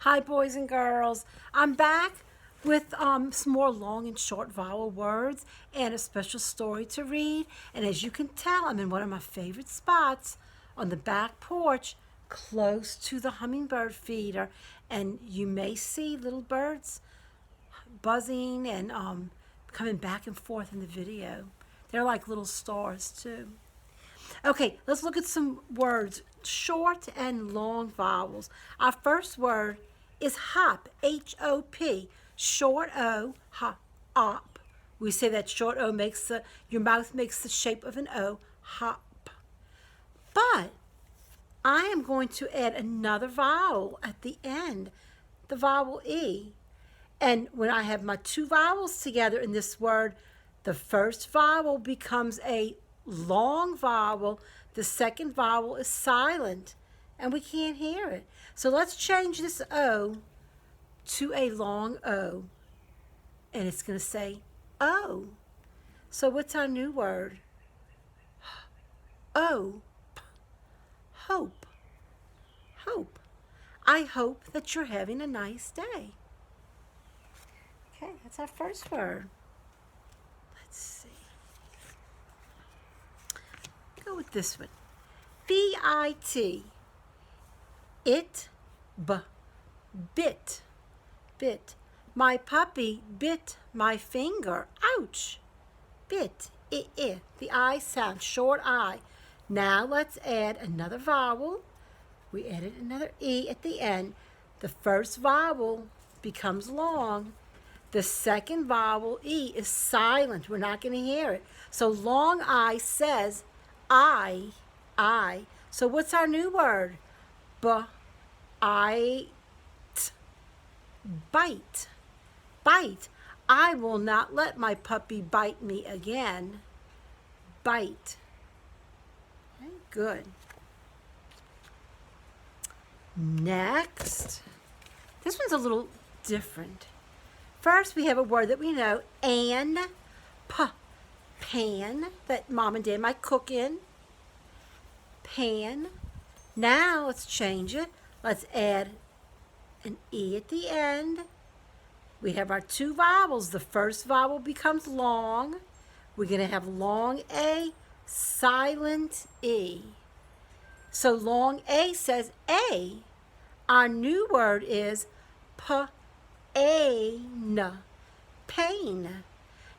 Hi, boys and girls. I'm back with some more long and short vowel words and a special story to read. And as you can tell, I'm in one of my favorite spots on the back porch close to the hummingbird feeder. And you may see little birds buzzing and coming back and forth in the video. They're like little stars, too. Okay, let's look at some words, short and long vowels. Our first word is hop, H-O-P, short O, hop, op. We say that short O makes your mouth makes the shape of an O, hop. But I am going to add another vowel at the end, the vowel E. And when I have my two vowels together in this word, the first vowel becomes a long vowel. The second vowel is silent, and we can't hear it. So let's change this O to a long O, and it's going to say O. So what's our new word? O. Hope. Hope. I hope that you're having a nice day. Okay, that's our first word. Let's see. Go with this one. B-I-T. It, bit, bit. My puppy bit my finger. Ouch. Bit, I. The I sound, short I. Now let's add another vowel. We added another E at the end. The first vowel becomes long. The second vowel, E, is silent. We're not going to hear it. So long I says I. So what's our new word? Bite. Bite. I will not let my puppy bite me again. Bite. Okay, good. Next. This one's a little different. First, we have a word that we know, pan, that mom and dad might cook in. Pan. Now let's change it. Let's add an E at the end. We have our two vowels. The first vowel becomes long. We're going to have long A, silent E. So long A says A. Our new word is pain. Pain.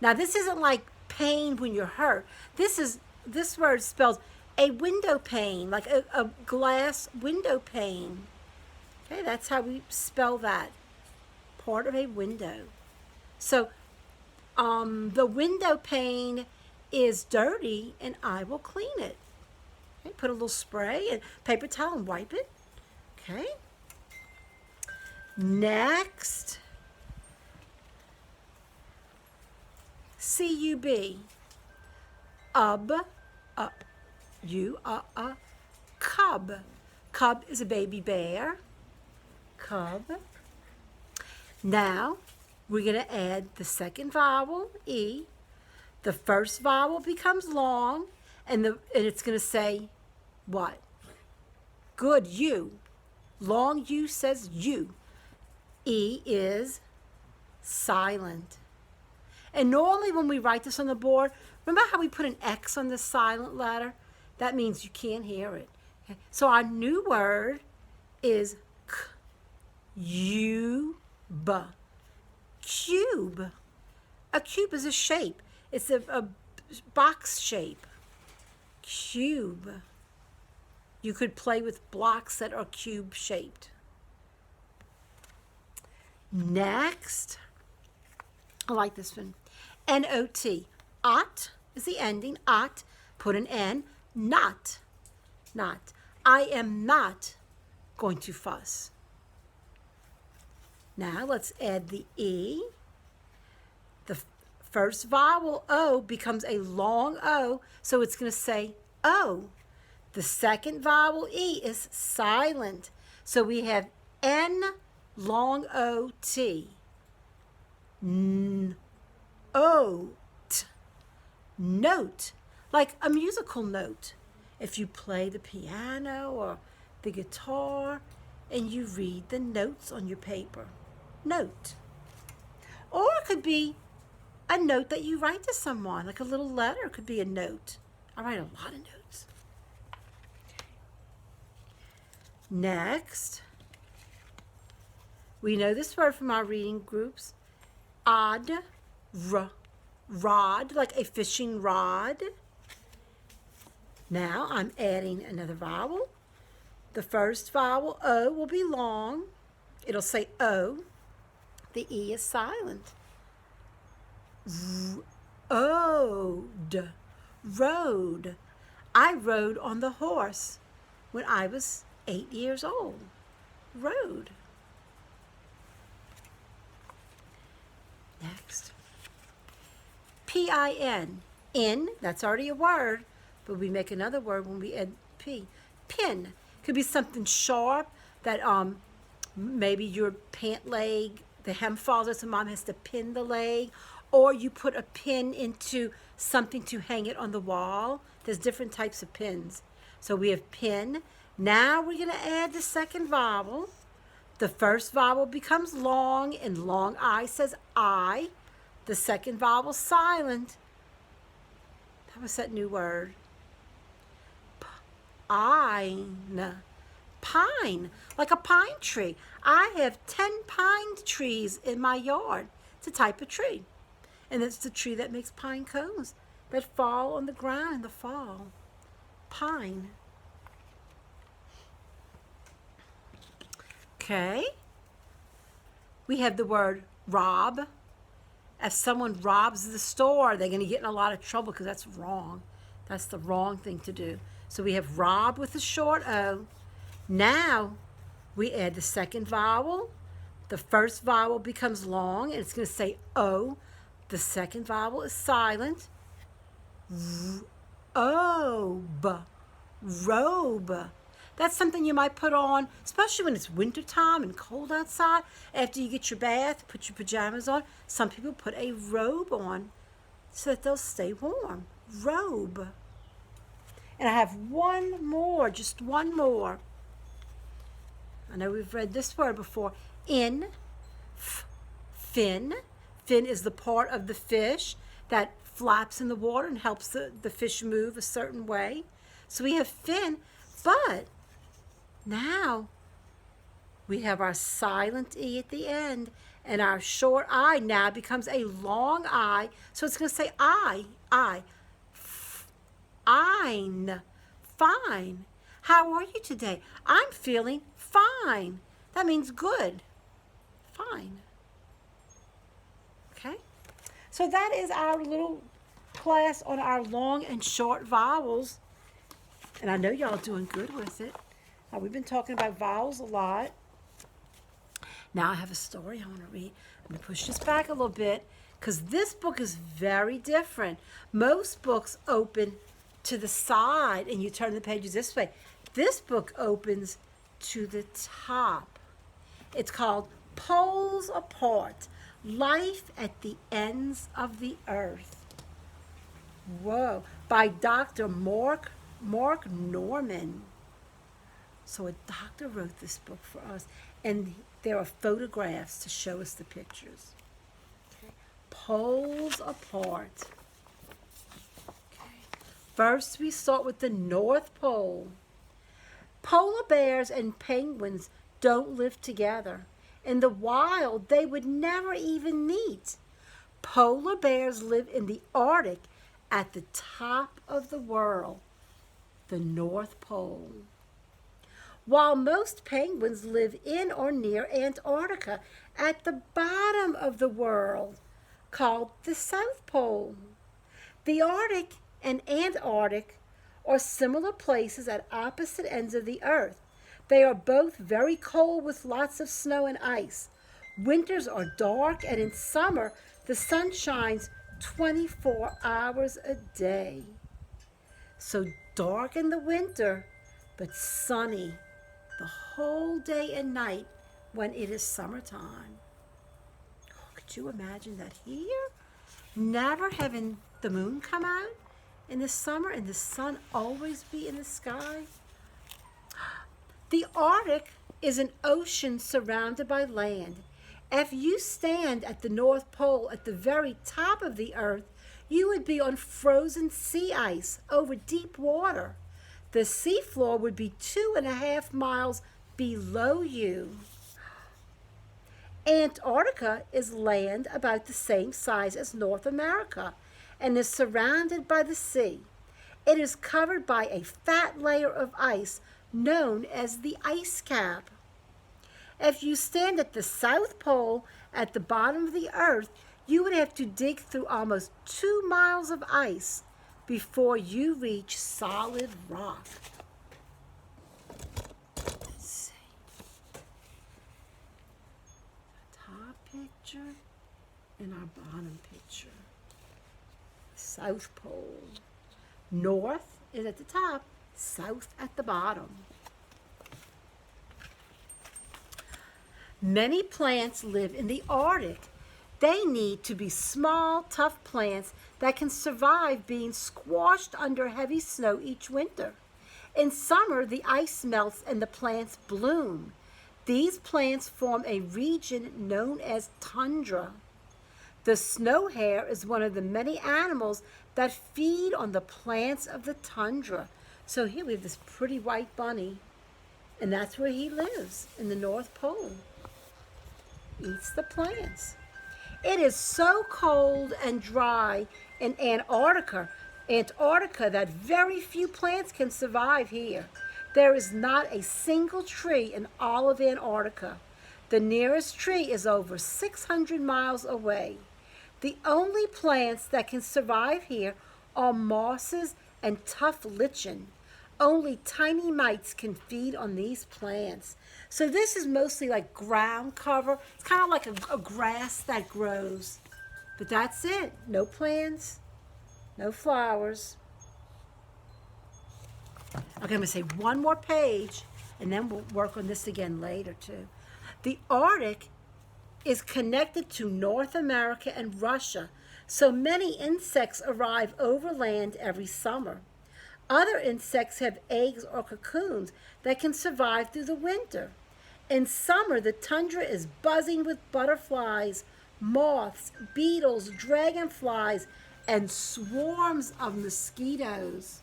Now this isn't like pain when you're hurt. This word spells a window pane, like a glass window pane. Okay, that's how we spell that. Part of a window. So the window pane is dirty and I will clean it. Okay, put a little spray and paper towel and wipe it. Okay. Next. C-U-B. Cub. Cub is a baby bear. Cub. Now, we're going to add the second vowel, E. The first vowel becomes long, and it's going to say what? Good, you. Long U says you. E is silent. And normally when we write this on the board, remember how we put an X on the silent letter? That means you can't hear it. Okay? So our new word is cube. Cube. A cube is a shape. It's a box shape. Cube. You could play with blocks that are cube shaped. Next, I like this one. N-O-T. Ot is the ending. Ot. Put an N. Not. Not. I am not going to fuss. Now let's add the E. The first vowel, O, becomes a long O, so it's going to say O. The second vowel, E, is silent. So we have N, long O-T. N-O-T. Note. Like a musical note. If you play the piano or the guitar, and you read the notes on your paper. Note. Or it could be a note that you write to someone, like a little letter could be a note. I write a lot of notes. Next, we know this word from our reading groups. Rod, like a fishing rod. Now I'm adding another vowel. The first vowel, O, will be long. It'll say O. The E is silent. Road. I rode on the horse when I was 8 years old. Rode. Next. P-I-N. In, that's already a word, but we make another word when we add P. Pin. Could be something sharp that maybe your pant leg, the hem falls out, so mom has to pin the leg, or you put a pin into something to hang it on the wall. There's different types of pins. So we have pin. Now we're going to add the second vowel. The first vowel becomes long, and long I says I. The second vowel silent. What's that new word? Pine, like a pine tree. I have 10 pine trees in my yard. It's a type of tree. And it's the tree that makes pine cones that fall on the ground in the fall. Pine. Okay. We have the word rob. If someone robs the store, they're going to get in a lot of trouble because that's wrong. That's the wrong thing to do. So we have rob with a short O. Now we add the second vowel. The first vowel becomes long, and it's going to say O. The second vowel is silent. Robe. That's something you might put on, especially when it's wintertime and cold outside. After you get your bath, put your pajamas on. Some people put a robe on so that they'll stay warm. Robe. And I have one more, just one more. I know we've read this word before. In, fin. Fin is the part of the fish that flaps in the water and helps the fish move a certain way. So we have fin, but now we have our silent E at the end, and our short I now becomes a long I. So it's going to say I. Fine. How are you today? I'm feeling fine. That means good. Fine. Okay? So that is our little class on our long and short vowels. And I know y'all doing good with it. We've been talking about vowels a lot. Now I have a story I want to read. I'm going to push this back a little bit because this book is very different. Most books open to the side and you turn the pages this way. This book opens to the top. It's called Poles Apart, Life at the Ends of the Earth. Whoa, by Dr. Mark Norman. So a doctor wrote this book for us, and there are photographs to show us the pictures. Okay. Poles apart. Okay. First, we start with the North Pole. Polar bears and penguins don't live together. In the wild, they would never even meet. Polar bears live in the Arctic at the top of the world, the North Pole. While most penguins live in or near Antarctica at the bottom of the world, called the South Pole. The Arctic and Antarctic are similar places at opposite ends of the earth. They are both very cold with lots of snow and ice. Winters are dark, and in summer, the sun shines 24 hours a day. So dark in the winter, but sunny the whole day and night when it is summertime. Oh, could you imagine that here? Never having the moon come out in the summer and the sun always be in the sky. The Arctic is an ocean surrounded by land. If you stand at the North Pole at the very top of the earth, you would be on frozen sea ice over deep water. The seafloor would be 2.5 miles below you. Antarctica is land about the same size as North America and is surrounded by the sea. It is covered by a fat layer of ice known as the ice cap. If you stand at the South Pole at the bottom of the earth, you would have to dig through almost 2 miles of ice before you reach solid rock. Let's see. Top picture and our bottom picture. South Pole. North is at the top, south at the bottom. Many plants live in the Arctic. They need to be small, tough plants that can survive being squashed under heavy snow each winter. In summer, the ice melts and the plants bloom. These plants form a region known as tundra. The snow hare is one of the many animals that feed on the plants of the tundra. So here we have this pretty white bunny, and that's where he lives, in the North Pole. Eats the plants. It is so cold and dry in Antarctica that very few plants can survive here. There is not a single tree in all of Antarctica. The nearest tree is over 600 miles away. The only plants that can survive here are mosses and tough lichen. Only tiny mites can feed on these plants. So this is mostly like ground cover. It's kind of like a grass that grows. But that's it. No plants, no flowers. Okay, I'm going to say one more page, and then we'll work on this again later too. The Arctic is connected to North America and Russia, so many insects arrive overland every summer. Other insects have eggs or cocoons that can survive through the winter. In summer, the tundra is buzzing with butterflies, moths, beetles, dragonflies, and swarms of mosquitoes.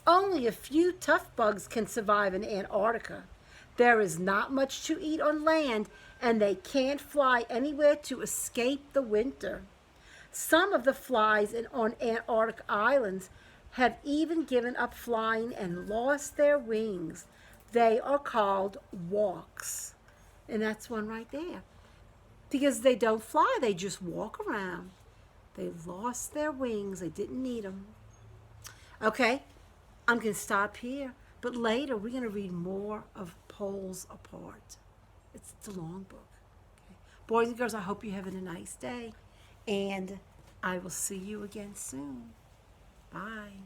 Only a few tough bugs can survive in Antarctica. There is not much to eat on land, and they can't fly anywhere to escape the winter. Some of the flies on Antarctic islands have even given up flying and lost their wings. They are called walks. And that's one right there. Because they don't fly, they just walk around. They lost their wings, they didn't need them. Okay, I'm going to stop here. But later, we're going to read more of Poles Apart. It's a long book. Okay. Boys and girls, I hope you're having a nice day. And I will see you again soon. Bye.